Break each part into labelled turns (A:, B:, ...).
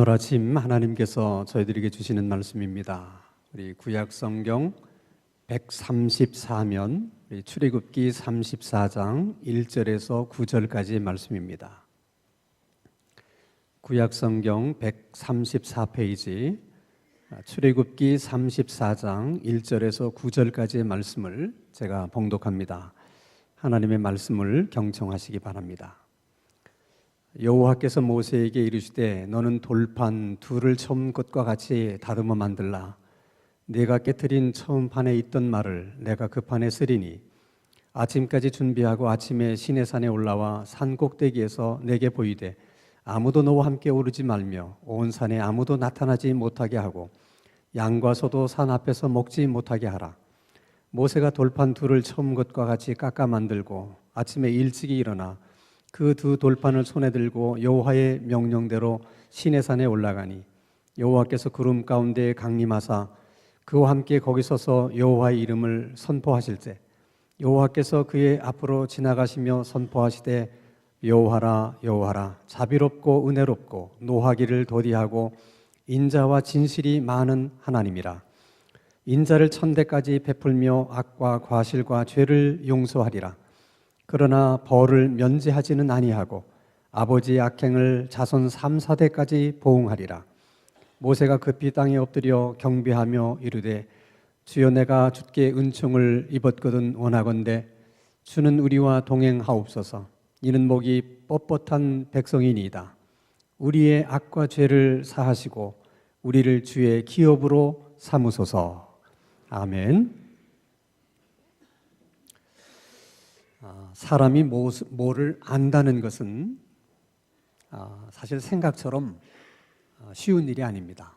A: 오늘 아침 하나님께서 저희들에게 주시는 말씀입니다. 우리 구약 성경 134면 출애굽기 34장 1절에서 9절까지의 말씀입니다. 구약 성경 134페이지 출애굽기 34장 1절에서 9절까지의 말씀을 제가 봉독합니다. 하나님의 말씀을 경청하시기 바랍니다. 여호와께서 모세에게 이르시되 너는 돌판 둘을 처음 것과 같이 다듬어 만들라. 네가 깨트린 처음 판에 있던 말을 내가 그 판에 쓰리니 아침까지 준비하고 아침에 시내산에 올라와 산 꼭대기에서 내게 보이되 아무도 너와 함께 오르지 말며 온 산에 아무도 나타나지 못하게 하고 양과 소도 산 앞에서 먹지 못하게 하라. 모세가 돌판 둘을 처음 것과 같이 깎아 만들고 아침에 일찍이 일어나 그 두 돌판을 손에 들고 여호와의 명령대로 시내산에 올라가니 여호와께서 구름 가운데 강림하사 그와 함께 거기 서서 여호와의 이름을 선포하실 때 여호와께서 그의 앞으로 지나가시며 선포하시되 여호와라 여호와라 자비롭고 은혜롭고 노하기를 더디하고 인자와 진실이 많은 하나님이라. 인자를 천대까지 베풀며 악과 과실과 죄를 용서하리라. 그러나 벌을 면제하지는 아니하고 아버지의 악행을 자손 3, 4대까지 보응하리라. 모세가 급히 땅에 엎드려 경배하며 이르되 주여 내가 주께 은총을 입었거든 원하건대 주는 우리와 동행하옵소서. 이는 목이 뻣뻣한 백성이니이다. 우리의 악과 죄를 사하시고 우리를 주의 기업으로 삼으소서. 아멘. 사람이 뭐를 안다는 것은 사실 생각처럼 쉬운 일이 아닙니다.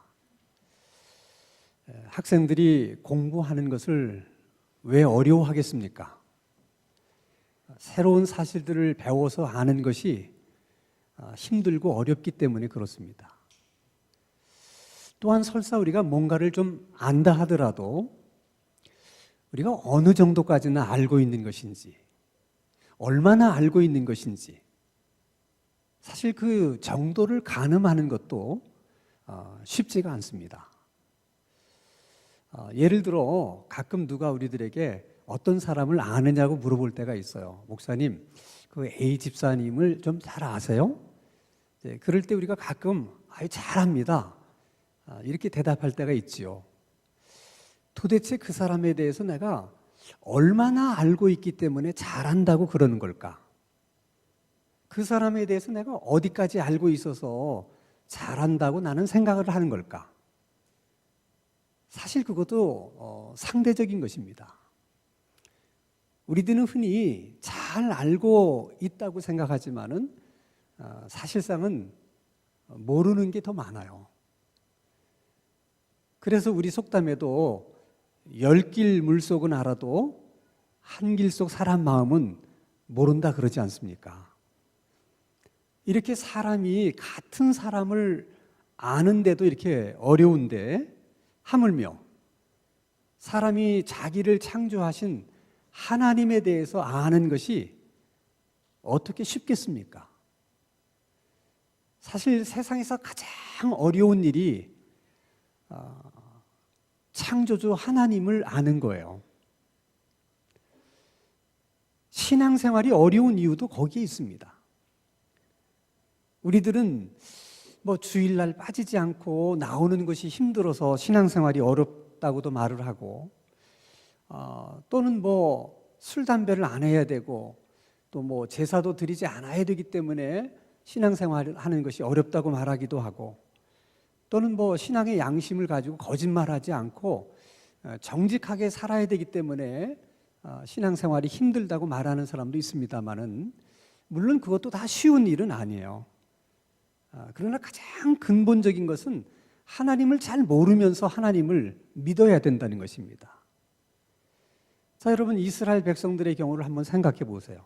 A: 학생들이 공부하는 것을 왜 어려워하겠습니까? 새로운 사실들을 배워서 아는 것이 힘들고 어렵기 때문에 그렇습니다. 또한 설사 우리가 뭔가를 좀 안다 하더라도 우리가 어느 정도까지나 알고 있는 것인지 얼마나 알고 있는 것인지 사실 그 정도를 가늠하는 것도 쉽지가 않습니다. 예를 들어 가끔 누가 우리들에게 어떤 사람을 아느냐고 물어볼 때가 있어요. 목사님, 그 A 집사님을 좀 잘 아세요? 그럴 때 우리가 가끔 잘 압니다. 이렇게 대답할 때가 있지요. 도대체 그 사람에 대해서 내가 얼마나 알고 있기 때문에 잘한다고 그러는 걸까? 그 사람에 대해서 내가 어디까지 알고 있어서 잘한다고 나는 생각을 하는 걸까? 사실 그것도 상대적인 것입니다. 우리들은 흔히 잘 알고 있다고 생각하지만은 사실상은 모르는 게 더 많아요. 그래서 우리 속담에도 10길 물속은 알아도 한 길 속 사람 마음은 모른다 그러지 않습니까? 이렇게 사람이 같은 사람을 아는데도 이렇게 어려운데 하물며 사람이 자기를 창조하신 하나님에 대해서 아는 것이 어떻게 쉽겠습니까? 사실 세상에서 가장 어려운 일이 창조주 하나님을 아는 거예요. 신앙생활이 어려운 이유도 거기에 있습니다. 우리들은 주일날 빠지지 않고 나오는 것이 힘들어서 신앙생활이 어렵다고도 말을 하고 또는 술, 담배를 안 해야 되고 또 제사도 드리지 않아야 되기 때문에 신앙생활을 하는 것이 어렵다고 말하기도 하고 또는 신앙의 양심을 가지고 거짓말하지 않고 정직하게 살아야 되기 때문에 신앙생활이 힘들다고 말하는 사람도 있습니다만은 물론 그것도 다 쉬운 일은 아니에요. 그러나 가장 근본적인 것은 하나님을 잘 모르면서 하나님을 믿어야 된다는 것입니다. 자, 여러분 이스라엘 백성들의 경우를 한번 생각해 보세요.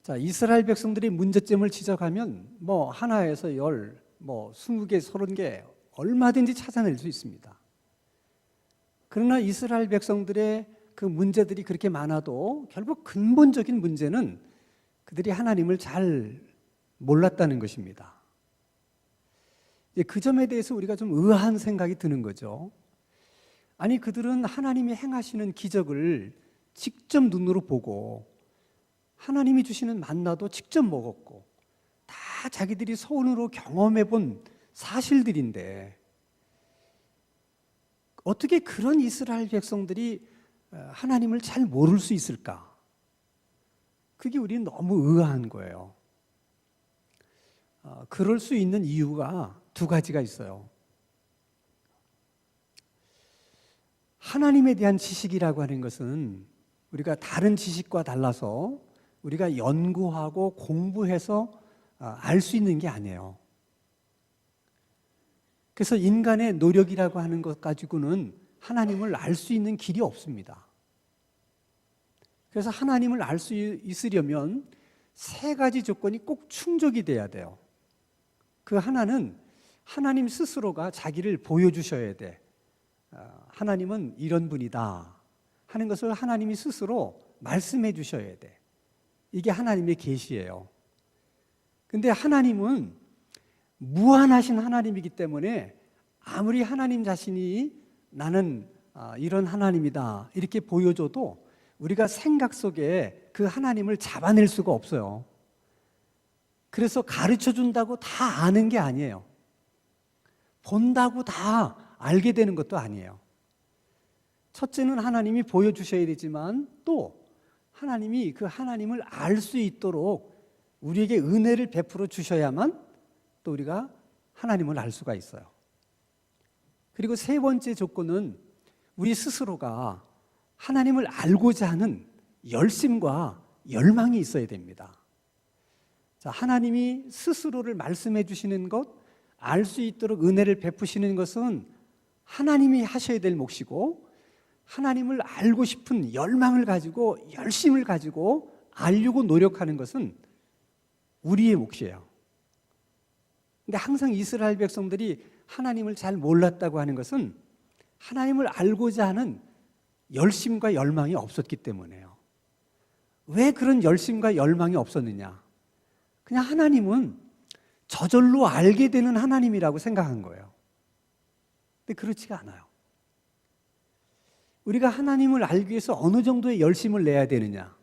A: 자, 이스라엘 백성들이 문제점을 지적하면 하나에서 20개, 30개 얼마든지 찾아낼 수 있습니다. 그러나 이스라엘 백성들의 그 문제들이 그렇게 많아도 결국 근본적인 문제는 그들이 하나님을 잘 몰랐다는 것입니다. 그 점에 대해서 우리가 좀 의아한 생각이 드는 거죠. 아니, 그들은 하나님이 행하시는 기적을 직접 눈으로 보고 하나님이 주시는 만나도 직접 먹었고 다 자기들이 손으로 경험해 본 사실들인데 어떻게 그런 이스라엘 백성들이 하나님을 잘 모를 수 있을까? 그게 우리는 너무 의아한 거예요. 그럴 수 있는 이유가 두 가지가 있어요. 하나님에 대한 지식이라고 하는 것은 우리가 다른 지식과 달라서 우리가 연구하고 공부해서 알 수 있는 게 아니에요. 그래서 인간의 노력이라고 하는 것 가지고는 하나님을 알 수 있는 길이 없습니다. 그래서 하나님을 알 수 있으려면 세 가지 조건이 꼭 충족이 돼야 돼요. 그 하나는 하나님 스스로가 자기를 보여주셔야 돼. 하나님은 이런 분이다 하는 것을 하나님이 스스로 말씀해 주셔야 돼. 이게 하나님의 계시예요. 근데 하나님은 무한하신 하나님이기 때문에 아무리 하나님 자신이 나는 이런 하나님이다 이렇게 보여줘도 우리가 생각 속에 그 하나님을 잡아낼 수가 없어요. 그래서 가르쳐 준다고 다 아는 게 아니에요. 본다고 다 알게 되는 것도 아니에요. 첫째는 하나님이 보여주셔야 되지만 또 하나님이 그 하나님을 알 수 있도록 우리에게 은혜를 베풀어 주셔야만 또 우리가 하나님을 알 수가 있어요. 그리고 세 번째 조건은 우리 스스로가 하나님을 알고자 하는 열심과 열망이 있어야 됩니다. 자, 하나님이 스스로를 말씀해 주시는 것, 알 수 있도록 은혜를 베푸시는 것은 하나님이 하셔야 될 몫이고 하나님을 알고 싶은 열망을 가지고 열심을 가지고 알려고 노력하는 것은 우리의 몫이에요. 근데 항상 이스라엘 백성들이 하나님을 잘 몰랐다고 하는 것은 하나님을 알고자 하는 열심과 열망이 없었기 때문에요. 왜 그런 열심과 열망이 없었느냐? 그냥 하나님은 저절로 알게 되는 하나님이라고 생각한 거예요. 근데 그렇지가 않아요. 우리가 하나님을 알기 위해서 어느 정도의 열심을 내야 되느냐?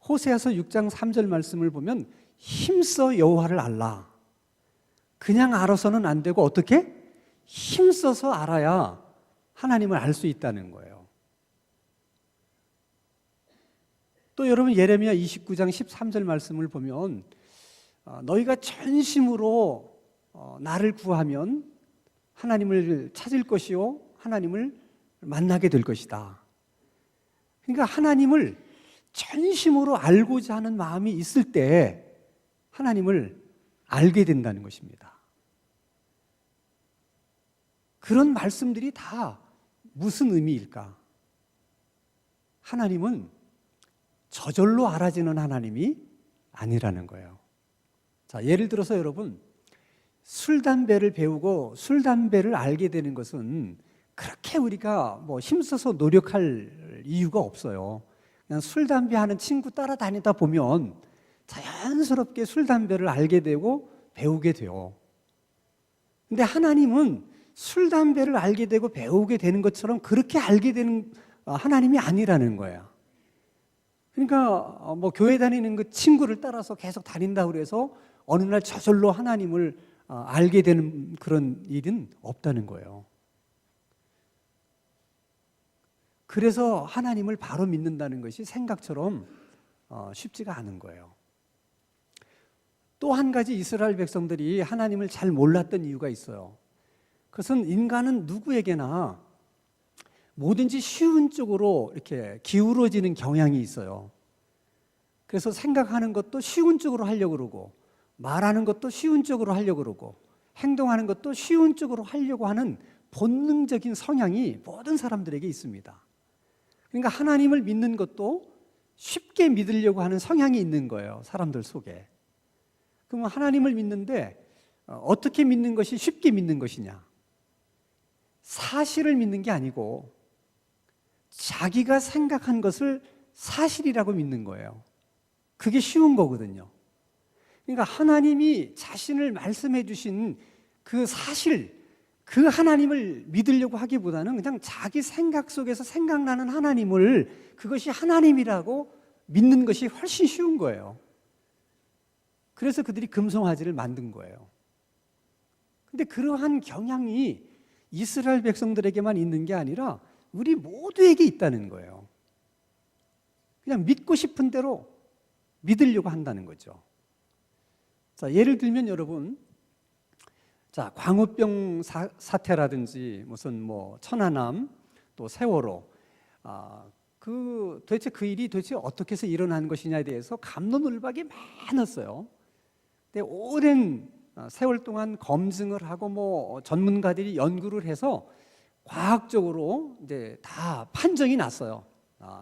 A: 호세아서 6장 3절 말씀을 보면 힘써 여호와를 알라. 그냥 알아서는 안 되고 어떻게? 힘써서 알아야 하나님을 알 수 있다는 거예요. 또 여러분 예레미야 29장 13절 말씀을 보면 너희가 전심으로 나를 구하면 하나님을 찾을 것이요 하나님을 만나게 될 것이다. 그러니까 하나님을 전심으로 알고자 하는 마음이 있을 때 하나님을 알게 된다는 것입니다. 그런 말씀들이 다 무슨 의미일까? 하나님은 저절로 알아지는 하나님이 아니라는 거예요. 자, 예를 들어서 여러분 술, 담배를 배우고 술, 담배를 알게 되는 것은 그렇게 우리가 힘써서 노력할 이유가 없어요. 그냥 술, 담배 하는 친구 따라다니다 보면 자연스럽게 술, 담배를 알게 되고 배우게 돼요. 근데 하나님은 술, 담배를 알게 되고 배우게 되는 것처럼 그렇게 알게 되는 하나님이 아니라는 거야. 그러니까 교회 다니는 그 친구를 따라서 계속 다닌다고 그래서 어느 날 저절로 하나님을 알게 되는 그런 일은 없다는 거예요. 그래서 하나님을 바로 믿는다는 것이 생각처럼 쉽지가 않은 거예요. 또 한 가지 이스라엘 백성들이 하나님을 잘 몰랐던 이유가 있어요. 그것은 인간은 누구에게나 뭐든지 쉬운 쪽으로 이렇게 기울어지는 경향이 있어요. 그래서 생각하는 것도 쉬운 쪽으로 하려고 그러고 말하는 것도 쉬운 쪽으로 하려고 그러고 행동하는 것도 쉬운 쪽으로 하려고 하는 본능적인 성향이 모든 사람들에게 있습니다. 그러니까 하나님을 믿는 것도 쉽게 믿으려고 하는 성향이 있는 거예요. 사람들 속에. 그럼 하나님을 믿는데 어떻게 믿는 것이 쉽게 믿는 것이냐? 사실을 믿는 게 아니고 자기가 생각한 것을 사실이라고 믿는 거예요. 그게 쉬운 거거든요. 그러니까 하나님이 자신을 말씀해 주신 그 사실, 그 하나님을 믿으려고 하기보다는 그냥 자기 생각 속에서 생각나는 하나님을, 그것이 하나님이라고 믿는 것이 훨씬 쉬운 거예요. 그래서 그들이 금송아지를 만든 거예요. 근데 그러한 경향이 이스라엘 백성들에게만 있는 게 아니라 우리 모두에게 있다는 거예요. 그냥 믿고 싶은 대로 믿으려고 한다는 거죠. 자, 예를 들면 여러분, 자, 광우병 사태라든지 무슨 천안함, 또 세월호, 도대체 그 일이 도대체 어떻게 해서 일어난 것이냐에 대해서 갑론을박이 많았어요. 근데 오랜 세월 동안 검증을 하고 전문가들이 연구를 해서 과학적으로 이제 다 판정이 났어요.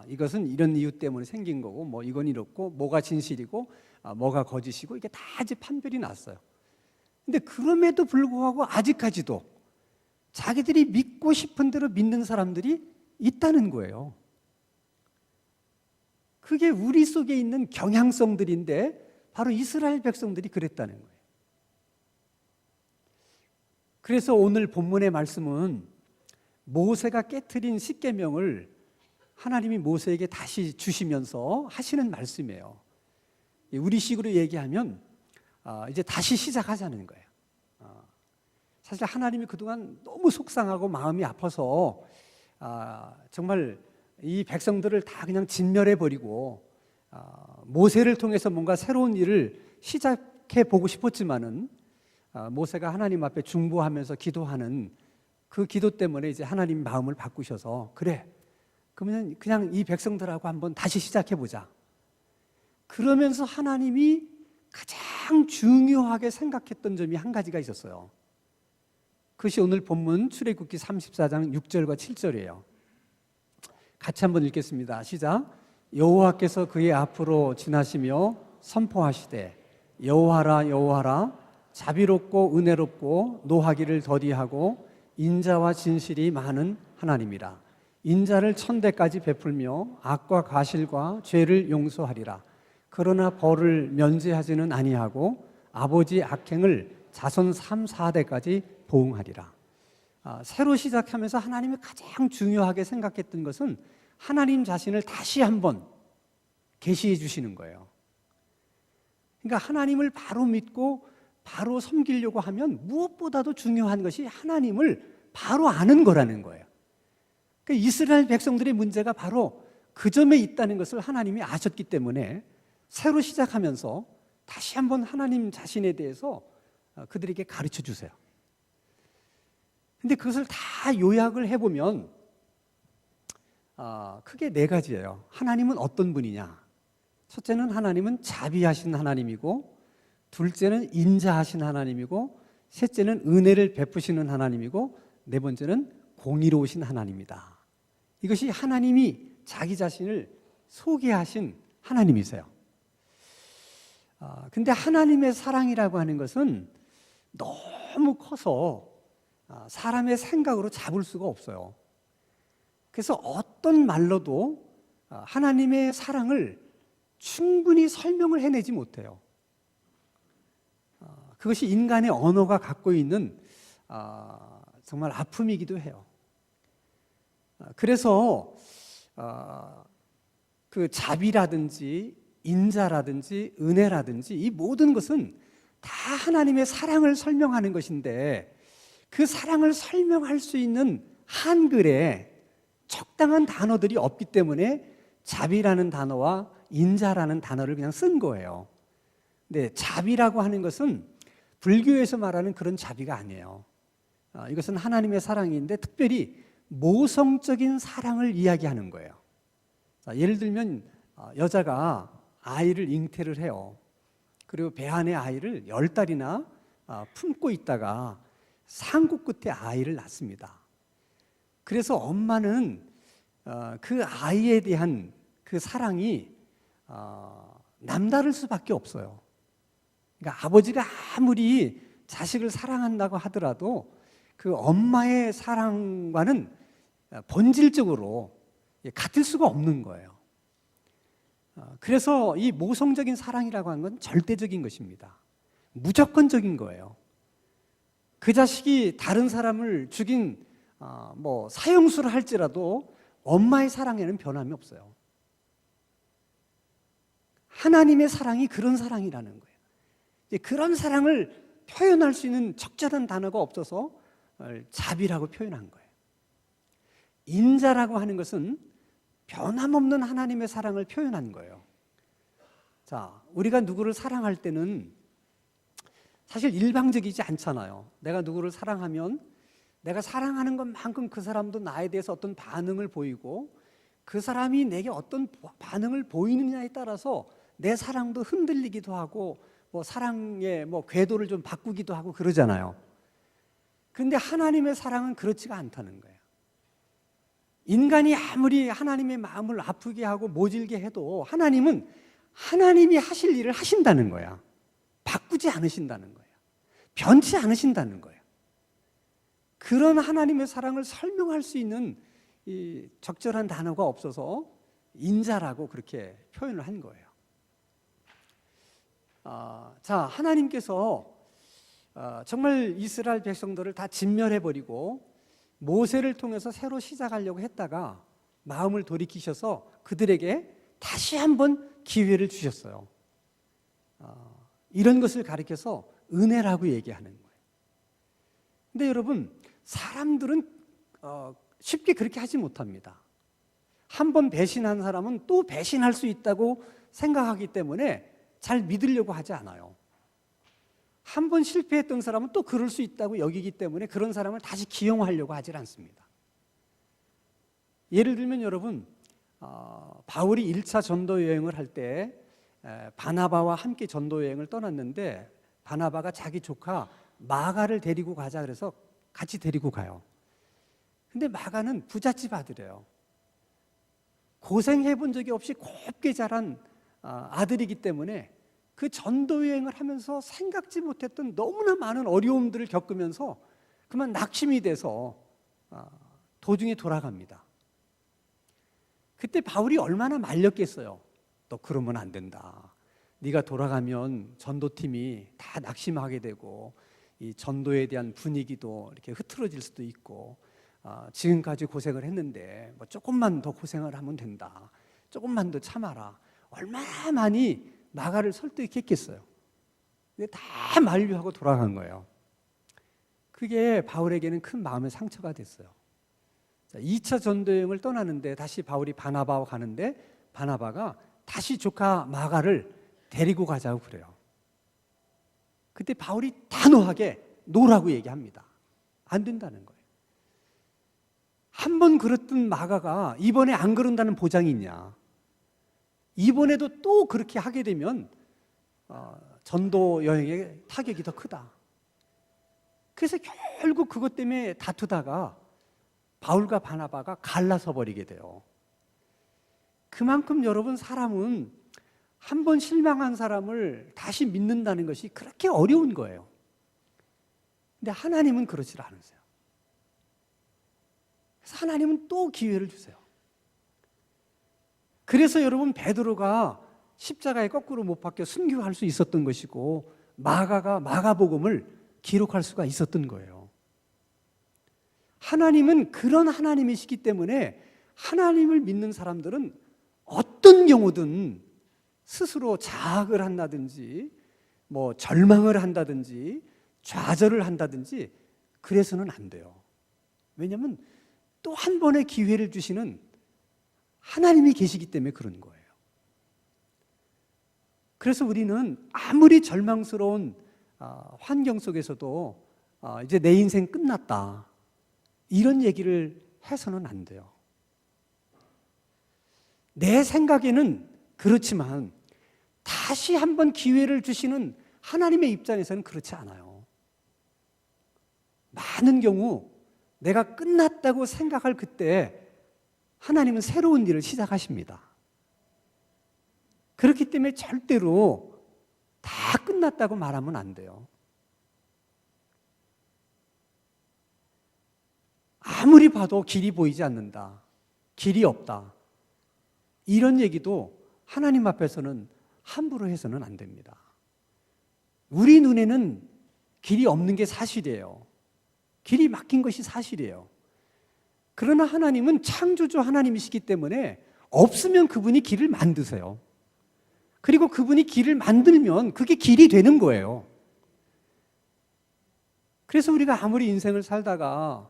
A: 이것은 이런 이유 때문에 생긴 거고, 이건 이렇고, 뭐가 진실이고, 뭐가 거짓이고, 이게 다 이제 판별이 났어요. 근데 그럼에도 불구하고 아직까지도 자기들이 믿고 싶은 대로 믿는 사람들이 있다는 거예요. 그게 우리 속에 있는 경향성들인데 바로 이스라엘 백성들이 그랬다는 거예요. 그래서 오늘 본문의 말씀은 모세가 깨트린 십계명을 하나님이 모세에게 다시 주시면서 하시는 말씀이에요. 우리식으로 얘기하면 이제 다시 시작하자는 거예요. 사실 하나님이 그동안 너무 속상하고 마음이 아파서 정말 이 백성들을 다 그냥 진멸해버리고 모세를 통해서 뭔가 새로운 일을 시작해 보고 싶었지만은 모세가 하나님 앞에 중보하면서 기도하는 그 기도 때문에 이제 하나님 마음을 바꾸셔서 그래, 그러면 그냥 이 백성들하고 한번 다시 시작해 보자. 그러면서 하나님이 가장 중요하게 생각했던 점이 한 가지가 있었어요. 그것이 오늘 본문 출애굽기 34장 6절과 7절이에요. 같이 한번 읽겠습니다. 시작. 여호와께서 그의 앞으로 지나시며 선포하시되 여호와라 여호와라 자비롭고 은혜롭고 노하기를 더디하고 인자와 진실이 많은 하나님이라. 인자를 1000대까지 베풀며 악과 가실과 죄를 용서하리라. 그러나 벌을 면제하지는 아니하고 아버지 악행을 자손 3, 4대까지 보응하리라. 새로 시작하면서 하나님이 가장 중요하게 생각했던 것은 하나님 자신을 다시 한번 계시해 주시는 거예요. 그러니까 하나님을 바로 믿고 바로 섬기려고 하면 무엇보다도 중요한 것이 하나님을 바로 아는 거라는 거예요. 그러니까 이스라엘 백성들의 문제가 바로 그 점에 있다는 것을 하나님이 아셨기 때문에 새로 시작하면서 다시 한번 하나님 자신에 대해서 그들에게 가르쳐 주세요. 근데 그것을 다 요약을 해보면 크게 4가지예요. 하나님은 어떤 분이냐? 첫째는 하나님은 자비하신 하나님이고, 둘째는 인자하신 하나님이고, 셋째는 은혜를 베푸시는 하나님이고, 4번째는 공의로우신 하나님이다. 이것이 하나님이 자기 자신을 소개하신 하나님이세요. 근데 하나님의 사랑이라고 하는 것은 너무 커서 사람의 생각으로 잡을 수가 없어요. 그래서 어떤 말로도 하나님의 사랑을 충분히 설명을 해내지 못해요. 그것이 인간의 언어가 갖고 있는 정말 아픔이기도 해요. 그래서 그 자비라든지 인자라든지 은혜라든지 이 모든 것은 다 하나님의 사랑을 설명하는 것인데, 그 사랑을 설명할 수 있는 한글에 적당한 단어들이 없기 때문에 자비라는 단어와 인자라는 단어를 그냥 쓴 거예요. 근데 자비라고 하는 것은 불교에서 말하는 그런 자비가 아니에요. 이것은 하나님의 사랑인데 특별히 모성적인 사랑을 이야기하는 거예요. 예를 들면 여자가 아이를 잉태를 해요. 그리고 배 안에 아이를 10달이나 품고 있다가 산고 끝에 아이를 낳습니다. 그래서 엄마는 그 아이에 대한 그 사랑이 남다를 수밖에 없어요. 그러니까 아버지가 아무리 자식을 사랑한다고 하더라도 그 엄마의 사랑과는 본질적으로 같을 수가 없는 거예요. 그래서 이 모성적인 사랑이라고 하는 건 절대적인 것입니다. 무조건적인 거예요. 그 자식이 다른 사람을 죽인 사형수를 할지라도 엄마의 사랑에는 변함이 없어요. 하나님의 사랑이 그런 사랑이라는 거예요. 그런 사랑을 표현할 수 있는 적절한 단어가 없어서 자비라고 표현한 거예요. 인자라고 하는 것은 변함없는 하나님의 사랑을 표현한 거예요. 자, 우리가 누구를 사랑할 때는 사실 일방적이지 않잖아요. 내가 누구를 사랑하면 내가 사랑하는 것만큼 그 사람도 나에 대해서 어떤 반응을 보이고 그 사람이 내게 어떤 반응을 보이느냐에 따라서 내 사랑도 흔들리기도 하고 사랑의 궤도를 좀 바꾸기도 하고 그러잖아요. 그런데 하나님의 사랑은 그렇지가 않다는 거예요. 인간이 아무리 하나님의 마음을 아프게 하고 모질게 해도 하나님은 하나님이 하실 일을 하신다는 거야. 바꾸지 않으신다는 거예요. 변치 않으신다는 거예요. 그런 하나님의 사랑을 설명할 수 있는 이 적절한 단어가 없어서 인자라고 그렇게 표현을 한 거예요. 자, 하나님께서 정말 이스라엘 백성들을 다 진멸해버리고 모세를 통해서 새로 시작하려고 했다가 마음을 돌이키셔서 그들에게 다시 한번 기회를 주셨어요. 이런 것을 가리켜서 은혜라고 얘기하는 거예요. 근데 여러분, 사람들은 쉽게 그렇게 하지 못합니다. 한 번 배신한 사람은 또 배신할 수 있다고 생각하기 때문에 잘 믿으려고 하지 않아요. 한 번 실패했던 사람은 또 그럴 수 있다고 여기기 때문에 그런 사람을 다시 기용하려고 하지 않습니다. 예를 들면 여러분, 바울이 1차 전도 여행을 할 때 바나바와 함께 전도 여행을 떠났는데 바나바가 자기 조카 마가를 데리고 가자 그래서 같이 데리고 가요. 근데 마가는 부잣집 아들이에요. 고생해 본 적이 없이 곱게 자란 아들이기 때문에 그 전도 여행을 하면서 생각지 못했던 너무나 많은 어려움들을 겪으면서 그만 낙심이 돼서 도중에 돌아갑니다. 그때 바울이 얼마나 말렸겠어요. 너 그러면 안 된다. 네가 돌아가면 전도팀이 다 낙심하게 되고 이 전도에 대한 분위기도 이렇게 흐트러질 수도 있고 지금까지 고생을 했는데 조금만 더 고생을 하면 된다. 조금만 더 참아라. 얼마나 많이 마가를 설득했겠어요. 근데 다 만류하고 돌아간 거예요. 그게 바울에게는 큰 마음의 상처가 됐어요. 2차 전도여행을 떠나는데 다시 바울이 바나바와 가는데 바나바가 다시 조카 마가를 데리고 가자고 그래요. 그때 바울이 단호하게 노라고 얘기합니다. 안 된다는 거예요. 한 번 그랬던 마가가 이번에 안 그런다는 보장이 있냐. 이번에도 또 그렇게 하게 되면 전도 여행의 타격이 더 크다. 그래서 결국 그것 때문에 다투다가 바울과 바나바가 갈라서 버리게 돼요. 그만큼 여러분, 사람은 한 번 실망한 사람을 다시 믿는다는 것이 그렇게 어려운 거예요. 근데 하나님은 그렇지 않으세요. 그래서 하나님은 또 기회를 주세요. 그래서 여러분, 베드로가 십자가에 거꾸로 못 박혀 순교할 수 있었던 것이고 마가가 마가복음을 기록할 수가 있었던 거예요. 하나님은 그런 하나님이시기 때문에 하나님을 믿는 사람들은 어떤 경우든 스스로 자학을 한다든지 절망을 한다든지 좌절을 한다든지 그래서는 안 돼요. 왜냐하면 또 한 번의 기회를 주시는 하나님이 계시기 때문에 그런 거예요. 그래서 우리는 아무리 절망스러운 환경 속에서도 이제 내 인생 끝났다, 이런 얘기를 해서는 안 돼요. 내 생각에는 그렇지만 다시 한번 기회를 주시는 하나님의 입장에서는 그렇지 않아요. 많은 경우 내가 끝났다고 생각할 그때 하나님은 새로운 일을 시작하십니다. 그렇기 때문에 절대로 다 끝났다고 말하면 안 돼요. 아무리 봐도 길이 보이지 않는다, 길이 없다, 이런 얘기도 하나님 앞에서는 함부로 해서는 안 됩니다. 우리 눈에는 길이 없는 게 사실이에요. 길이 막힌 것이 사실이에요. 그러나 하나님은 창조주 하나님이시기 때문에 없으면 그분이 길을 만드세요. 그리고 그분이 길을 만들면 그게 길이 되는 거예요. 그래서 우리가 아무리 인생을 살다가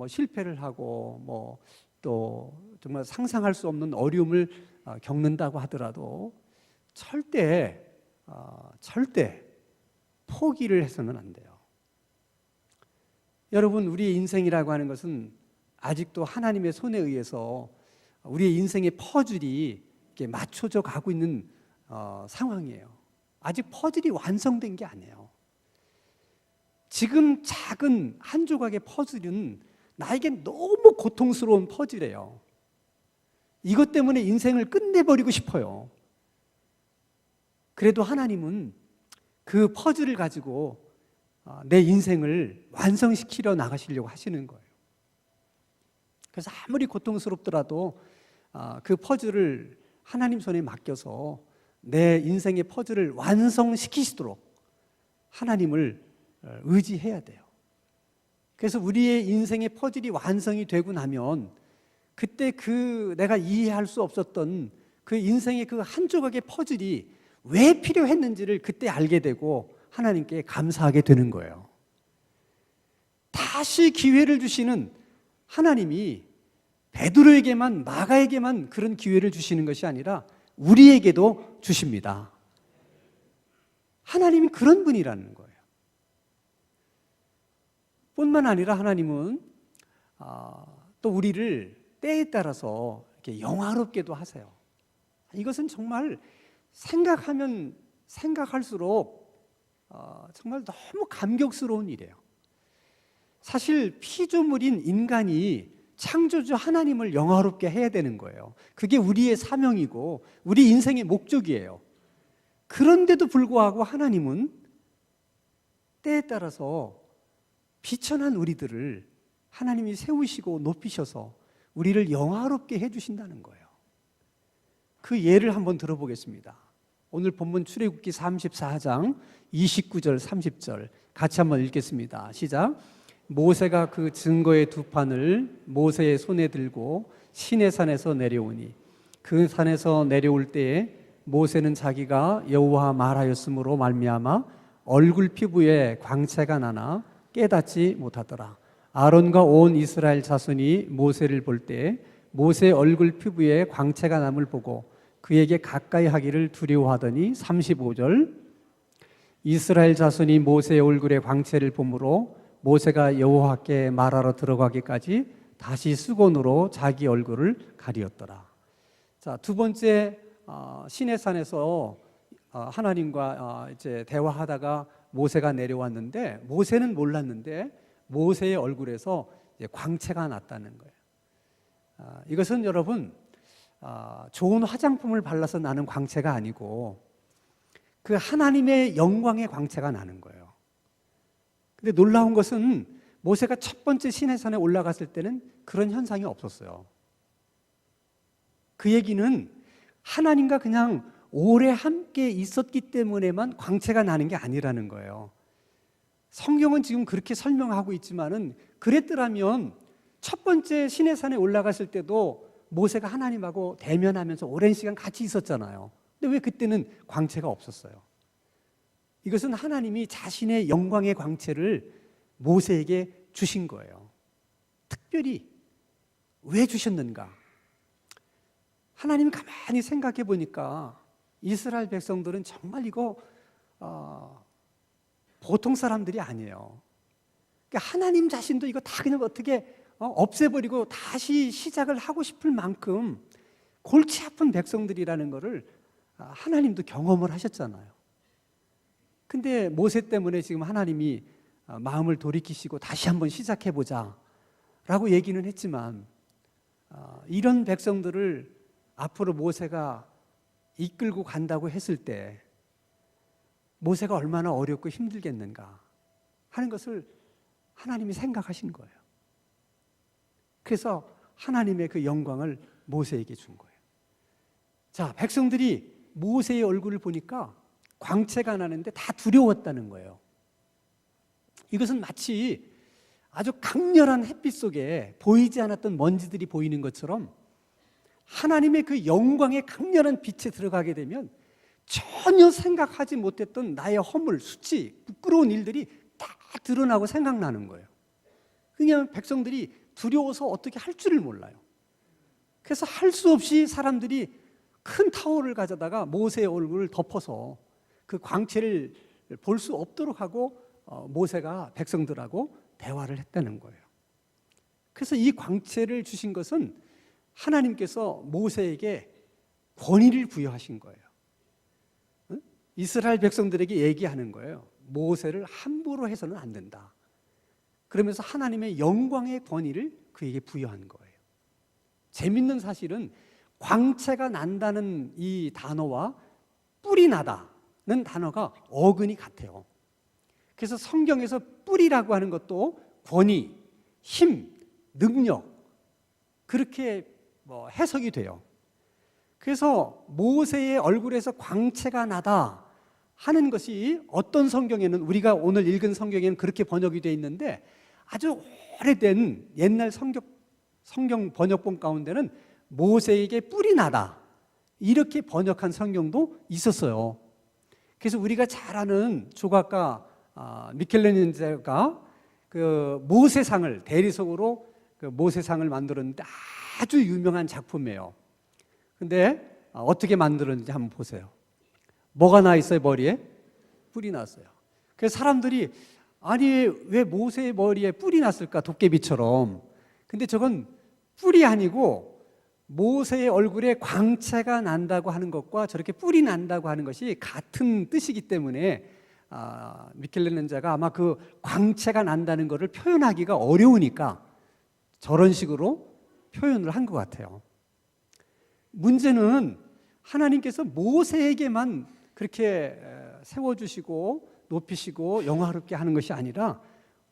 A: 실패를 하고 또 정말 상상할 수 없는 어려움을 겪는다고 하더라도 절대 포기를 해서는 안 돼요. 여러분, 우리의 인생이라고 하는 것은 아직도 하나님의 손에 의해서 우리의 인생의 퍼즐이 이렇게 맞춰져 가고 있는 상황이에요. 아직 퍼즐이 완성된 게 아니에요. 지금 작은 한 조각의 퍼즐은 나에겐 너무 고통스러운 퍼즐이에요. 이것 때문에 인생을 끝내버리고 싶어요. 그래도 하나님은 그 퍼즐을 가지고 내 인생을 완성시키려 나가시려고 하시는 거예요. 그래서 아무리 고통스럽더라도 그 퍼즐을 하나님 손에 맡겨서 내 인생의 퍼즐을 완성시키시도록 하나님을 의지해야 돼요. 그래서 우리의 인생의 퍼즐이 완성이 되고 나면 그때 내가 이해할 수 없었던 그 인생의 그 한 조각의 퍼즐이 왜 필요했는지를 그때 알게 되고 하나님께 감사하게 되는 거예요. 다시 기회를 주시는 하나님이 베드로에게만, 마가에게만 그런 기회를 주시는 것이 아니라 우리에게도 주십니다. 하나님이 그런 분이라는 거예요. 뿐만 아니라 하나님은 또 우리를 때에 따라서 이렇게 영화롭게도 하세요. 이것은 정말 생각하면 생각할수록 정말 너무 감격스러운 일이에요. 사실 피조물인 인간이 창조주 하나님을 영화롭게 해야 되는 거예요. 그게 우리의 사명이고 우리 인생의 목적이에요. 그런데도 불구하고 하나님은 때에 따라서 비천한 우리들을 하나님이 세우시고 높이셔서 우리를 영화롭게 해주신다는 거예요. 그 예를 한번 들어보겠습니다. 오늘 본문 출애굽기 34장 29절 30절 같이 한번 읽겠습니다. 시작. 모세가 그 증거의 두 판을 모세의 손에 들고 시내산에서 내려오니 그 산에서 내려올 때에 모세는 자기가 여호와 말하였으므로 말미암아 얼굴 피부에 광채가 나나 깨닫지 못하더라. 아론과 온 이스라엘 자손이 모세를 볼 때 모세 얼굴 피부에 광채가 남을 보고 그에게 가까이 하기를 두려워하더니 35절 이스라엘 자손이 모세의 얼굴에 광채를 보므로 모세가 여호와께 말하러 들어가기까지 다시 수건으로 자기 얼굴을 가리었더라. 자, 두 번째 시내산에서 하나님과 이제 대화하다가 모세가 내려왔는데 모세는 몰랐는데 모세의 얼굴에서 광채가 났다는 거예요. 이것은 여러분 좋은 화장품을 발라서 나는 광채가 아니고 그 하나님의 영광의 광채가 나는 거예요. 근데 놀라운 것은 모세가 첫 번째 시내산에 올라갔을 때는 그런 현상이 없었어요. 그 얘기는 하나님과 그냥 오래 함께 있었기 때문에만 광채가 나는 게 아니라는 거예요. 성경은 지금 그렇게 설명하고 있지만은 그랬더라면 첫 번째 시내산에 올라갔을 때도 모세가 하나님하고 대면하면서 오랜 시간 같이 있었잖아요. 근데 왜 그때는 광채가 없었어요? 이것은 하나님이 자신의 영광의 광채를 모세에게 주신 거예요. 특별히 왜 주셨는가? 하나님이 가만히 생각해 보니까 이스라엘 백성들은 정말 이거 보통 사람들이 아니에요. 그러니까 하나님 자신도 이거 다 그냥 어떻게 없애버리고 다시 시작을 하고 싶을 만큼 골치 아픈 백성들이라는 것을 하나님도 경험을 하셨잖아요. 근데 모세 때문에 지금 하나님이 마음을 돌이키시고 다시 한번 시작해보자 라고 얘기는 했지만 이런 백성들을 앞으로 모세가 이끌고 간다고 했을 때 모세가 얼마나 어렵고 힘들겠는가 하는 것을 하나님이 생각하신 거예요. 그래서 하나님의 그 영광을 모세에게 준 거예요. 자, 백성들이 모세의 얼굴을 보니까 광채가 나는데 다 두려웠다는 거예요. 이것은 마치 아주 강렬한 햇빛 속에 보이지 않았던 먼지들이 보이는 것처럼 하나님의 그 영광의 강렬한 빛에 들어가게 되면 전혀 생각하지 못했던 나의 허물, 수치, 부끄러운 일들이 다 드러나고 생각나는 거예요. 그냥 백성들이 두려워서 어떻게 할 줄을 몰라요. 그래서 할 수 없이 사람들이 큰 타월을 가져다가 모세의 얼굴을 덮어서 그 광채를 볼 수 없도록 하고 모세가 백성들하고 대화를 했다는 거예요. 그래서 이 광채를 주신 것은 하나님께서 모세에게 권위를 부여하신 거예요. 이스라엘 백성들에게 얘기하는 거예요. 모세를 함부로 해서는 안 된다. 그러면서 하나님의 영광의 권위를 그에게 부여한 거예요. 재밌는 사실은 광채가 난다는 이 단어와 뿔이 나다는 단어가 어근이 같아요. 그래서 성경에서 뿔이라고 하는 것도 권위, 힘, 능력 그렇게 해석이 돼요. 그래서 모세의 얼굴에서 광채가 나다 하는 것이 어떤 성경에는, 우리가 오늘 읽은 성경에는 그렇게 번역이 되어 있는데, 아주 오래된 옛날 성경 번역본 가운데는 모세에게 뿔이 나다 이렇게 번역한 성경도 있었어요. 그래서 우리가 잘 아는 조각가 미켈란젤로가 그 모세상을, 대리석으로 그 모세상을 만들었는데 아주 유명한 작품이에요. 근데 어떻게 만들었는지 한번 보세요. 뭐가 나 있어요? 머리에? 뿔이 났어요. 그래서 사람들이 아니 왜 모세의 머리에 뿔이 났을까? 도깨비처럼. 근데 저건 뿔이 아니고 모세의 얼굴에 광채가 난다고 하는 것과 저렇게 뿔이 난다고 하는 것이 같은 뜻이기 때문에 미켈란젤로가 아마 그 광채가 난다는 것을 표현하기가 어려우니까 저런 식으로 표현을 한 것 같아요. 문제는 하나님께서 모세에게만 그렇게 세워주시고 높이시고 영화롭게 하는 것이 아니라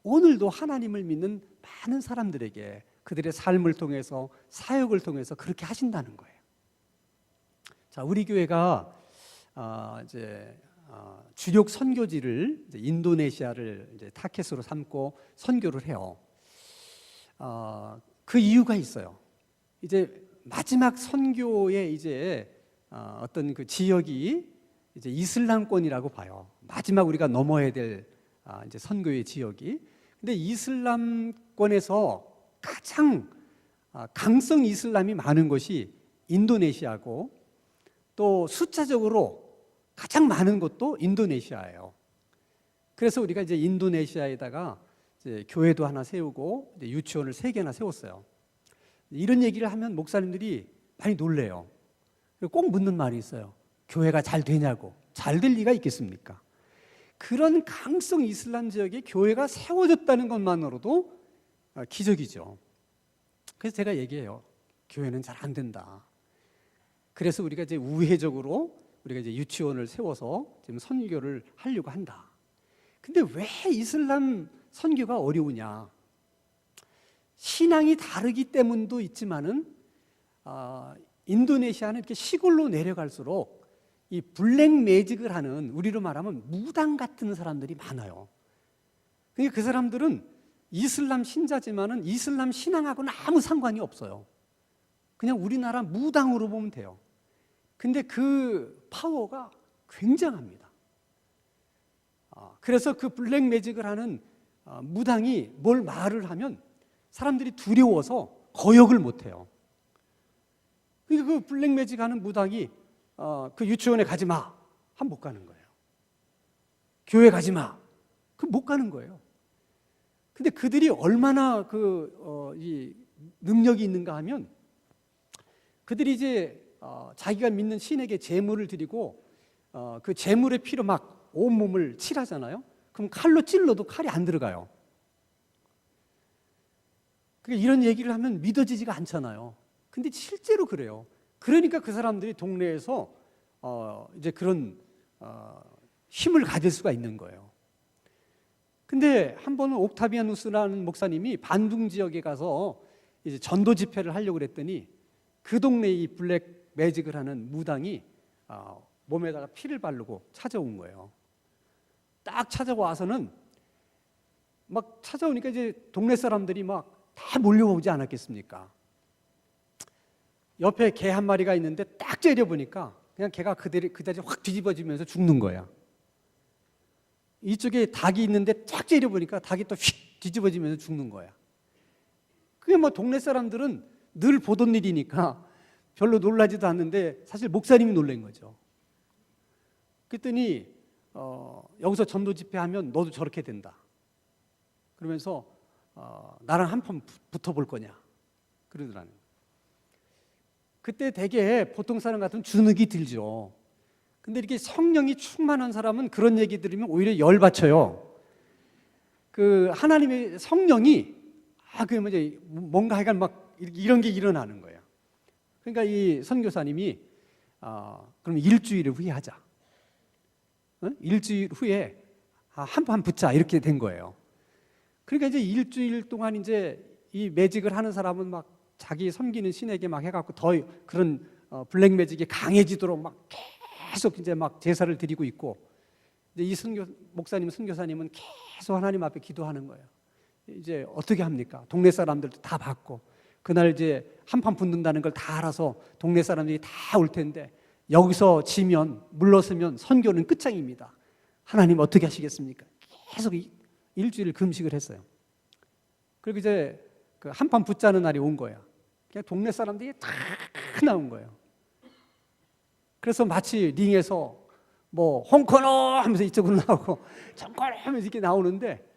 A: 오늘도 하나님을 믿는 많은 사람들에게 그들의 삶을 통해서, 사역을 통해서 그렇게 하신다는 거예요. 자, 우리 교회가 주력 선교지를 인도네시아를 타켓으로 삼고 선교를 해요. 그 이유가 있어요. 이제 마지막 선교의 어떤 그 지역이 이제 이슬람권이라고 봐요. 마지막 우리가 넘어야 될 선교의 지역이. 근데 이슬람권에서 가장 강성 이슬람이 많은 곳이 인도네시아고, 또 숫자적으로 가장 많은 곳도 인도네시아예요. 그래서 우리가 이제 인도네시아에다가 이제 교회도 하나 세우고 이제 유치원을 3개나 세웠어요. 이런 얘기를 하면 목사님들이 많이 놀래요. 꼭 묻는 말이 있어요. 교회가 잘 되냐고. 잘 될 리가 있겠습니까? 그런 강성 이슬람 지역에 교회가 세워졌다는 것만으로도 기적이죠. 그래서 제가 얘기해요. 교회는 잘 안 된다. 그래서 우리가 이제 우회적으로 우리가 이제 유치원을 세워서 지금 선교를 하려고 한다. 근데 왜 이슬람 선교가 어려우냐? 신앙이 다르기 때문도 있지만은 인도네시아는 이렇게 시골로 내려갈수록 이 블랙 매직을 하는, 우리로 말하면 무당 같은 사람들이 많아요. 그러니까 그 사람들은 이슬람 신자지만은 이슬람 신앙하고는 아무 상관이 없어요. 그냥 우리나라 무당으로 보면 돼요. 근데 그 파워가 굉장합니다. 그래서 그 블랙 매직을 하는 무당이 뭘 말을 하면 사람들이 두려워서 거역을 못해요. 그러니까 그 블랙 매직 하는 무당이 그 유치원에 가지 마 하면 못 가는 거예요. 교회 가지 마 그럼 못 가는 거예요. 근데 그들이 얼마나 이 능력이 있는가 하면, 그들이 이제 자기가 믿는 신에게 제물을 드리고 그 제물의 피로 막 온몸을 칠하잖아요. 그럼 칼로 찔러도 칼이 안 들어가요. 그러니까 이런 얘기를 하면 믿어지지가 않잖아요. 근데 실제로 그래요. 그러니까 그 사람들이 동네에서 이제 그런 힘을 가질 수가 있는 거예요. 근데 한 번은 옥타비아누스라는 목사님이 반둥 지역에 가서 이제 전도 집회를 하려고 그랬더니 그 동네에 이 블랙 매직을 하는 무당이 몸에다가 피를 바르고 찾아온 거예요. 딱 찾아와서는 막 찾아오니까 이제 동네 사람들이 막 다 몰려오지 않았겠습니까? 옆에 개 한 마리가 있는데 딱 째려보니까 그냥 개가 그 자리에 확 뒤집어지면서 죽는 거야. 이쪽에 닭이 있는데 딱 째려보니까 닭이 또 휙 뒤집어지면서 죽는 거야. 그게 뭐 동네 사람들은 늘 보던 일이니까 별로 놀라지도 않는데 사실 목사님이 놀란 거죠. 그랬더니 여기서 전도 집회하면 너도 저렇게 된다. 그러면서 나랑 한판 붙어볼 거냐 그러더라는. 그때 되게 보통 사람 같은 주눅이 들죠. 근데 이렇게 성령이 충만한 사람은 그런 얘기 들으면 오히려 열받쳐요. 그 하나님의 성령이 그 이제 뭔가 하여간 막 이런 게 일어나는 거예요. 그러니까 이 선교사님이 그럼 일주일 후에 하자. 일주일 후에 한판 붙자 이렇게 된 거예요. 그러니까 이제 일주일 동안 이제 이 매직을 하는 사람은 막 자기 섬기는 신에게 막 해갖고 더 그런 블랙 매직이 강해지도록 막 계속 이제 막 제사를 드리고 있고, 이제 이 선교사님은 계속 하나님 앞에 기도하는 거예요. 이제 어떻게 합니까? 동네 사람들도 다 받고 그날 이제 한판 붙는다는 걸 다 알아서 동네 사람들이 다 올 텐데 여기서 지면 물러서면 선교는 끝장입니다. 하나님 어떻게 하시겠습니까? 계속 일주일 금식을 했어요. 그리고 이제 그 한판 붙자는 날이 온 거야. 그냥 동네 사람들이 다 나온 거예요. 그래서 마치 링에서 뭐 홍코너 하면서 이쪽으로 나오고 정코너 하면서 이렇게 나오는데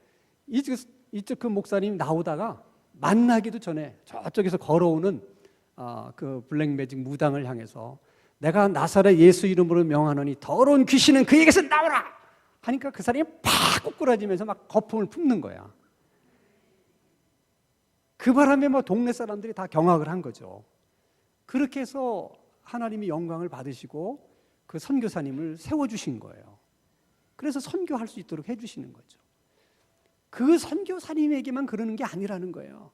A: 이쪽 그 목사님이 나오다가 만나기도 전에 저쪽에서 걸어오는 그 블랙매직 무당을 향해서 내가 나사렛 예수 이름으로 명하노니 더러운 귀신은 그에게서 나오라 하니까 그 사람이 팍 꼬꾸라지면서 막 거품을 품는 거야. 그 바람에 뭐 동네 사람들이 다 경악을 한 거죠. 그렇게 해서 하나님이 영광을 받으시고 그 선교사님을 세워주신 거예요. 그래서 선교할 수 있도록 해주시는 거죠. 그 선교사님에게만 그러는 게 아니라는 거예요.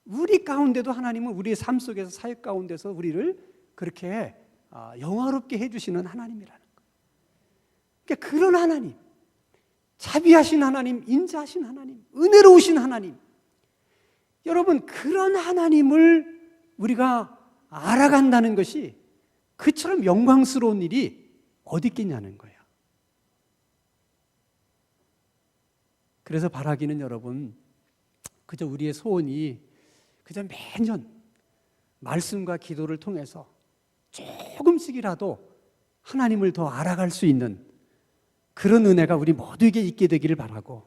A: 우리 가운데도 하나님은 우리의 삶 속에서 사역 가운데서 우리를 그렇게 영화롭게 해주시는 하나님이라는 거예요. 그러니까 그런 하나님, 자비하신 하나님, 인자하신 하나님, 은혜로우신 하나님, 여러분 그런 하나님을 우리가 알아간다는 것이 그처럼 영광스러운 일이 어디 있겠냐는 거예요. 그래서 바라기는 여러분, 그저 우리의 소원이 그저 매년 말씀과 기도를 통해서 조금씩이라도 하나님을 더 알아갈 수 있는 그런 은혜가 우리 모두에게 있게 되기를 바라고,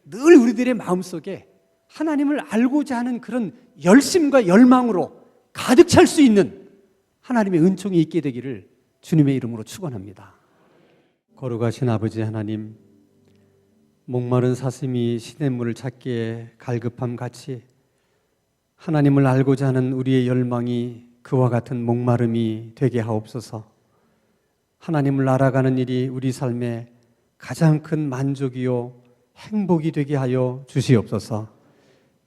A: 늘 우리들의 마음속에 하나님을 알고자 하는 그런 열심과 열망으로 가득 찰 수 있는 하나님의 은총이 있게 되기를 주님의 이름으로 축원합니다. 거룩하신 아버지 하나님, 목마른 사슴이 시냇물을 찾기에 갈급함 같이 하나님을 알고자 하는 우리의 열망이 그와 같은 목마름이 되게 하옵소서. 하나님을 알아가는 일이 우리 삶의 가장 큰 만족이요 행복이 되게 하여 주시옵소서.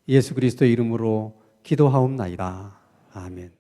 A: 예수 그리스도의 이름으로 기도하옵나이다. 아멘.